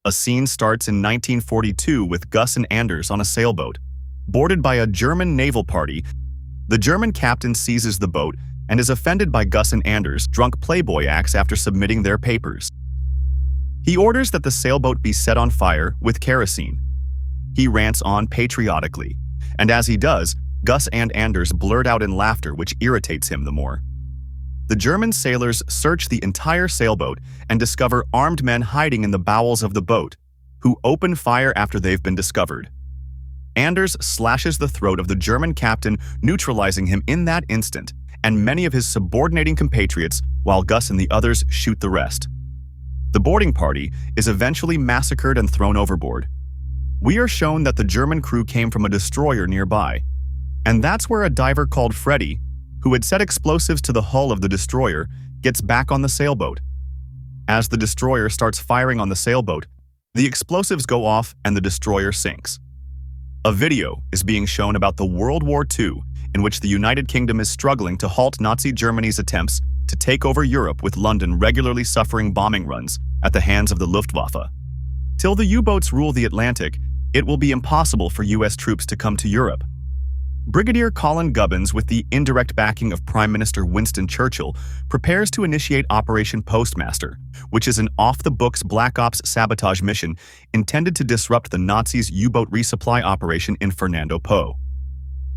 A scene starts in 1942 with Gus and Anders on a sailboat. Boarded by a German naval party, the German captain seizes the boat and is offended by Gus and Anders' drunk playboy acts after submitting their papers. He orders that the sailboat be set on fire with kerosene. He rants on patriotically, and as he does, Gus and Anders blurt out in laughter, which irritates him the more. The German sailors search the entire sailboat and discover armed men hiding in the bowels of the boat, who open fire after they've been discovered. Anders slashes the throat of the German captain, neutralizing him in that instant, and many of his subordinating compatriots, while Gus and the others shoot the rest. The boarding party is eventually massacred and thrown overboard. We are shown that the German crew came from a destroyer nearby, and that's where a diver called Freddy, who had set explosives to the hull of the destroyer, gets back on the sailboat. As the destroyer starts firing on the sailboat, the explosives go off and the destroyer sinks. A video is being shown about the World War II, in which the United Kingdom is struggling to halt Nazi Germany's attempts to take over Europe, with London regularly suffering bombing runs at the hands of the Luftwaffe. Till the U-boats rule the Atlantic, it will be impossible for U.S. troops to come to Europe. Brigadier Colin Gubbins, with the indirect backing of Prime Minister Winston Churchill, prepares to initiate Operation Postmaster, which is an off-the-books Black Ops sabotage mission intended to disrupt the Nazis' U-boat resupply operation in Fernando Po.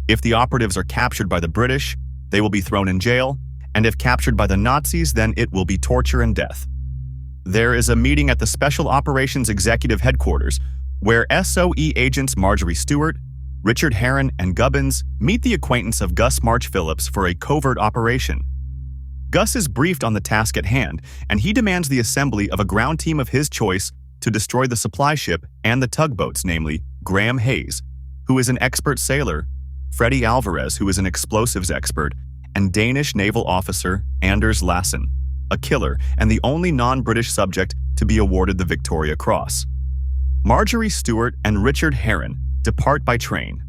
If the operatives are captured by the British, they will be thrown in jail, and if captured by the Nazis, then it will be torture and death. There is a meeting at the Special Operations Executive Headquarters, where SOE agents Marjorie Stewart, Richard Herron, and Gubbins meet the acquaintance of Gus March Phillips for a covert operation. Gus is briefed on the task at hand, and he demands the assembly of a ground team of his choice to destroy the supply ship and the tugboats, namely Graham Hayes, who is an expert sailor, Freddy Alvarez, who is an explosives expert, and Danish naval officer Anders Lassen, a killer and the only non-British subject to be awarded the Victoria Cross. Marjorie Stewart and Richard Herron depart by train.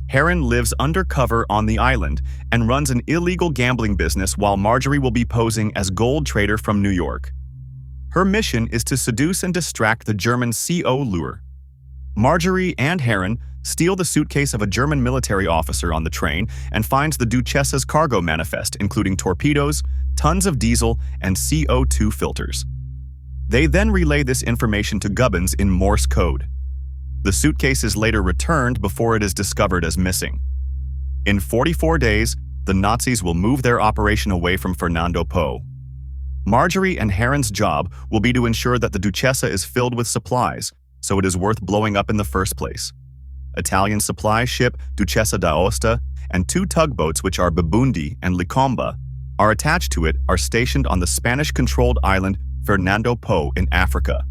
Herron lives undercover on the island and runs an illegal gambling business, while Marjorie will be posing as gold trader from New York. Her mission is to seduce and distract the German CO lure. Marjorie and Herron steal the suitcase of a German military officer on the train and finds the Duchessa's cargo manifest, including torpedoes, tons of diesel, and CO2 filters. They then relay this information to Gubbins in Morse code. The suitcase is later returned before it is discovered as missing. In 44 days, the Nazis will move their operation away from Fernando Po. Marjorie and Herron's job will be to ensure that the Duchessa is filled with supplies, so it is worth blowing up in the first place. Italian supply ship Duchessa d'Aosta and two tugboats, which are Babundi and Licomba, are attached to it, are stationed on the Spanish-controlled island Fernando Po in Africa.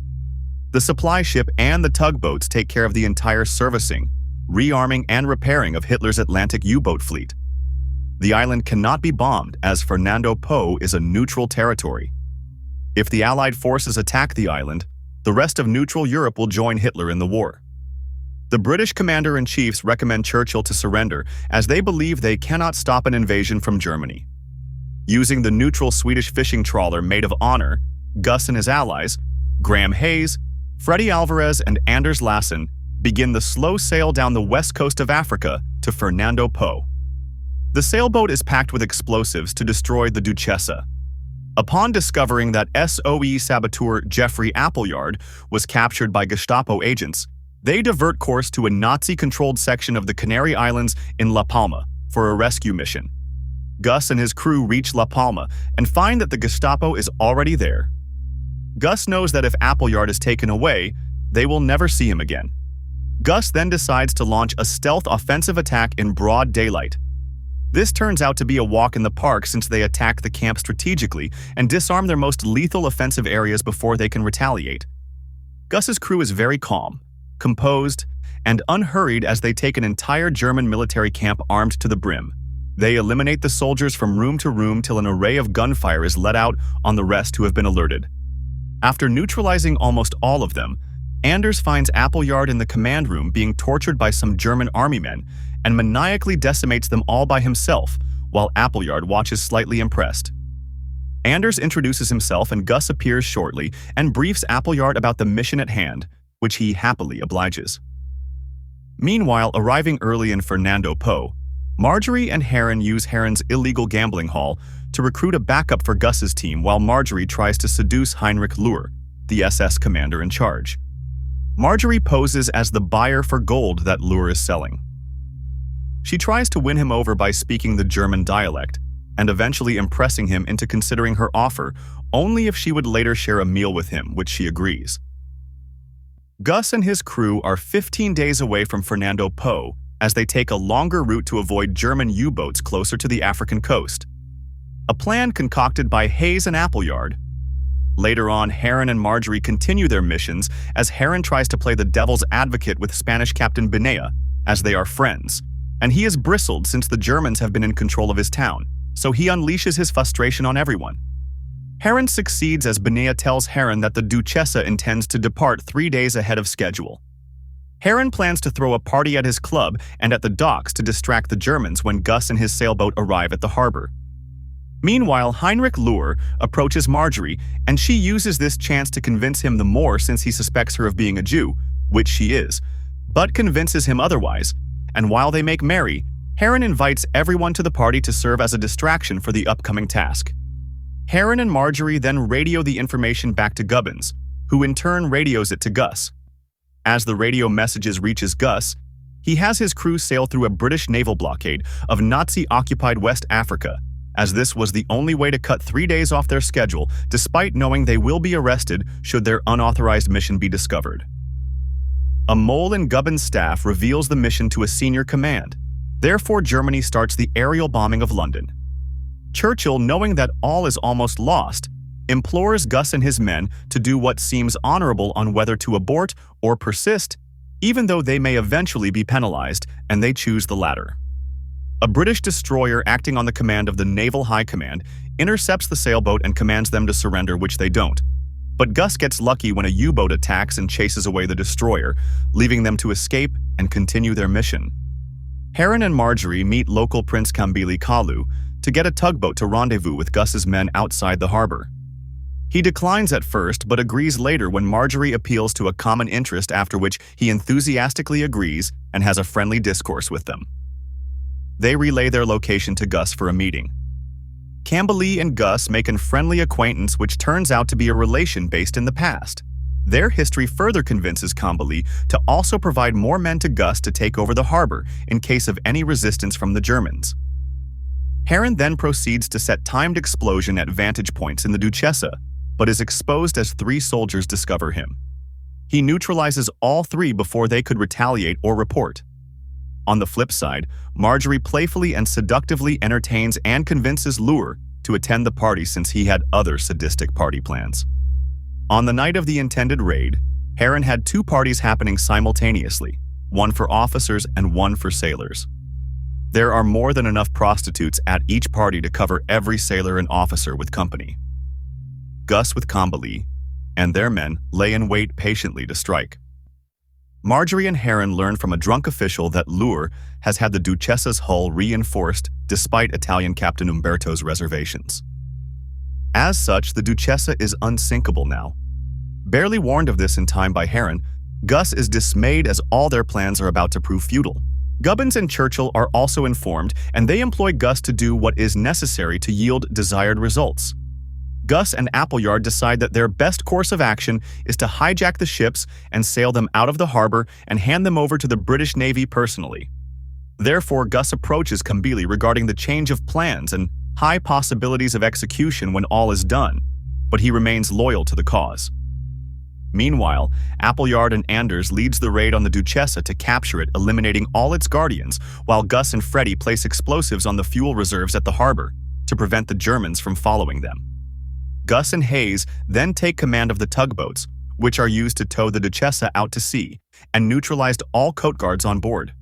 The supply ship and the tugboats take care of the entire servicing, rearming, and repairing of Hitler's Atlantic U-boat fleet. The island cannot be bombed, as Fernando Po is a neutral territory. If the Allied forces attack the island, the rest of neutral Europe will join Hitler in the war. The British commander-in-chiefs recommend Churchill to surrender, as they believe they cannot stop an invasion from Germany. Using the neutral Swedish fishing trawler Maid of Honor, Gus and his allies, Graham Hayes, Freddy Alvarez, and Anders Lassen, begin the slow sail down the west coast of Africa to Fernando Po. The sailboat is packed with explosives to destroy the Duchessa. Upon discovering that SOE saboteur Jeffrey Appleyard was captured by Gestapo agents, they divert course to a Nazi-controlled section of the Canary Islands in La Palma for a rescue mission. Gus and his crew reach La Palma and find that the Gestapo is already there. Gus knows that if Appleyard is taken away, they will never see him again. Gus then decides to launch a stealth offensive attack in broad daylight. This turns out to be a walk in the park, since they attack the camp strategically and disarm their most lethal offensive areas before they can retaliate. Gus's crew is very calm, composed, and unhurried as they take an entire German military camp armed to the brim. They eliminate the soldiers from room to room till an array of gunfire is let out on the rest who have been alerted. After neutralizing almost all of them, Anders finds Appleyard in the command room being tortured by some German army men and maniacally decimates them all by himself, while Appleyard watches slightly impressed. Anders introduces himself and Gus appears shortly and briefs Appleyard about the mission at hand, which he happily obliges. Meanwhile, arriving early in Fernando Po, Marjorie and Heron use Heron's illegal gambling hall to recruit a backup for Gus's team while Marjorie tries to seduce Heinrich Luhr, the SS commander in charge. Marjorie poses as the buyer for gold that Luhr is selling. She tries to win him over by speaking the German dialect and eventually impressing him into considering her offer only if she would later share a meal with him, which she agrees. Gus and his crew are 15 days away from Fernando Po as they take a longer route to avoid German U-boats closer to the African coast. A plan concocted by Hayes and Appleyard. Later on, Heron and Marjorie continue their missions as Heron tries to play the devil's advocate with Spanish Captain Benea, as they are friends, and he is bristled since the Germans have been in control of his town, so he unleashes his frustration on everyone. Heron succeeds as Benea tells Heron that the Duchessa intends to depart 3 days ahead of schedule. Heron plans to throw a party at his club and at the docks to distract the Germans when Gus and his sailboat arrive at the harbor. Meanwhile, Heinrich Luhr approaches Marjorie, and she uses this chance to convince him the more since he suspects her of being a Jew, which she is, but convinces him otherwise, and while they make merry, Heron invites everyone to the party to serve as a distraction for the upcoming task. Heron and Marjorie then radio the information back to Gubbins, who in turn radios it to Gus. As the radio messages reaches Gus, he has his crew sail through a British naval blockade of Nazi-occupied West Africa, as this was the only way to cut 3 days off their schedule, despite knowing they will be arrested should their unauthorized mission be discovered. A mole in Gubbins' staff reveals the mission to a senior command. Therefore, Germany starts the aerial bombing of London. Churchill, knowing that all is almost lost, implores Gus and his men to do what seems honorable on whether to abort or persist, even though they may eventually be penalized, and they choose the latter. A British destroyer acting on the command of the Naval High Command intercepts the sailboat and commands them to surrender, which they don't. But Gus gets lucky when a U-boat attacks and chases away the destroyer, leaving them to escape and continue their mission. Heron and Marjorie meet local Prince Kambili Kalu to get a tugboat to rendezvous with Gus's men outside the harbor. He declines at first but agrees later when Marjorie appeals to a common interest, after which he enthusiastically agrees and has a friendly discourse with them. They relay their location to Gus for a meeting. Kambili and Gus make a friendly acquaintance, which turns out to be a relation based in the past. Their history further convinces Kambili to also provide more men to Gus to take over the harbor in case of any resistance from the Germans. Heron then proceeds to set timed explosion at vantage points in the Duchessa, but is exposed as 3 soldiers discover him. He neutralizes all 3 before they could retaliate or report. On the flip side, Marjorie playfully and seductively entertains and convinces Luhr to attend the party since he had other sadistic party plans. On the night of the intended raid, Heron had 2 parties happening simultaneously, one for officers and one for sailors. There are more than enough prostitutes at each party to cover every sailor and officer with company. Gus with Kambili and their men lay in wait patiently to strike. Marjorie and Heron learn from a drunk official that Luhr has had the Duchessa's hull reinforced despite Italian Captain Umberto's reservations. As such, the Duchessa is unsinkable now. Barely warned of this in time by Heron, Gus is dismayed as all their plans are about to prove futile. Gubbins and Churchill are also informed, and they employ Gus to do what is necessary to yield desired results. Gus and Appleyard decide that their best course of action is to hijack the ships and sail them out of the harbor and hand them over to the British Navy personally. Therefore, Gus approaches Kambili regarding the change of plans and high possibilities of execution when all is done, but he remains loyal to the cause. Meanwhile, Appleyard and Anders leads the raid on the Duchessa to capture it, eliminating all its guardians, while Gus and Freddy place explosives on the fuel reserves at the harbor to prevent the Germans from following them. Gus and Hayes then take command of the tugboats, which are used to tow the Duchessa out to sea, and neutralized all coast guards on board.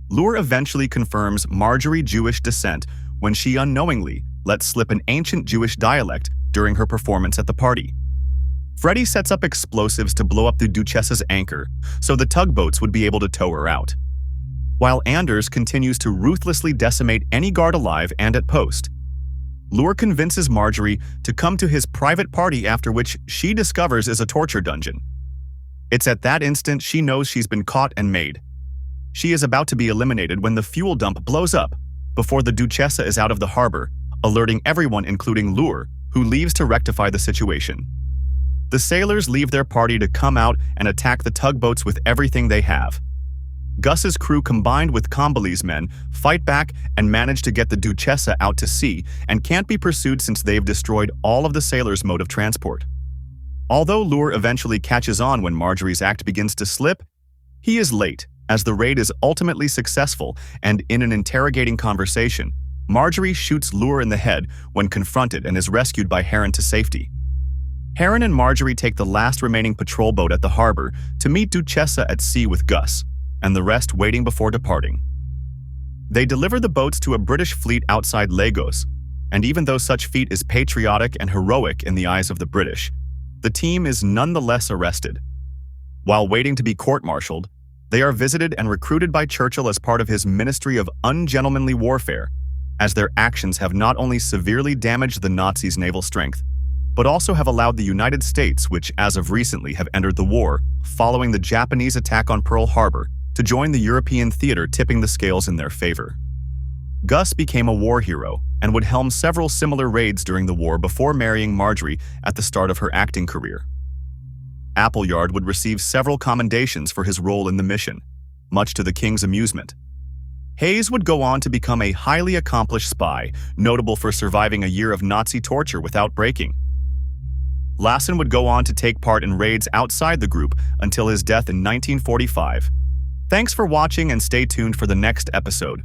Luhr eventually confirms Marjorie Jewish descent when she unknowingly lets slip an ancient Jewish dialect during her performance at the party. Freddy sets up explosives to blow up the Duchessa's anchor, so the tugboats would be able to tow her out. While Anders continues to ruthlessly decimate any guard alive and at post. Lure convinces Marjorie to come to his private party, after which she discovers is a torture dungeon. It's at that instant she knows she's been caught and made. She is about to be eliminated when the fuel dump blows up before the Duchessa is out of the harbor, alerting everyone including Lure, who leaves to rectify the situation. The sailors leave their party to come out and attack the tugboats with everything they have. Gus's crew, combined with Combali's men, fight back and manage to get the Duchessa out to sea and can't be pursued since they've destroyed all of the sailors' mode of transport. Although Lure eventually catches on when Marjorie's act begins to slip, he is late, as the raid is ultimately successful, and in an interrogating conversation, Marjorie shoots Lure in the head when confronted and is rescued by Heron to safety. Heron and Marjorie take the last remaining patrol boat at the harbor to meet Duchessa at sea with Gus, and the rest waiting before departing. They deliver the boats to a British fleet outside Lagos, and even though such feat is patriotic and heroic in the eyes of the British, the team is nonetheless arrested. While waiting to be court-martialed, they are visited and recruited by Churchill as part of his Ministry of Ungentlemanly Warfare, as their actions have not only severely damaged the Nazis' naval strength, but also have allowed the United States, which as of recently have entered the war following the Japanese attack on Pearl Harbor, to join the European theater, tipping the scales in their favor. Gus became a war hero and would helm several similar raids during the war before marrying Marjorie at the start of her acting career. Appleyard would receive several commendations for his role in the mission, much to the King's amusement. Hayes would go on to become a highly accomplished spy, notable for surviving a year of Nazi torture without breaking. Lassen would go on to take part in raids outside the group until his death in 1945. Thanks for watching and stay tuned for the next episode.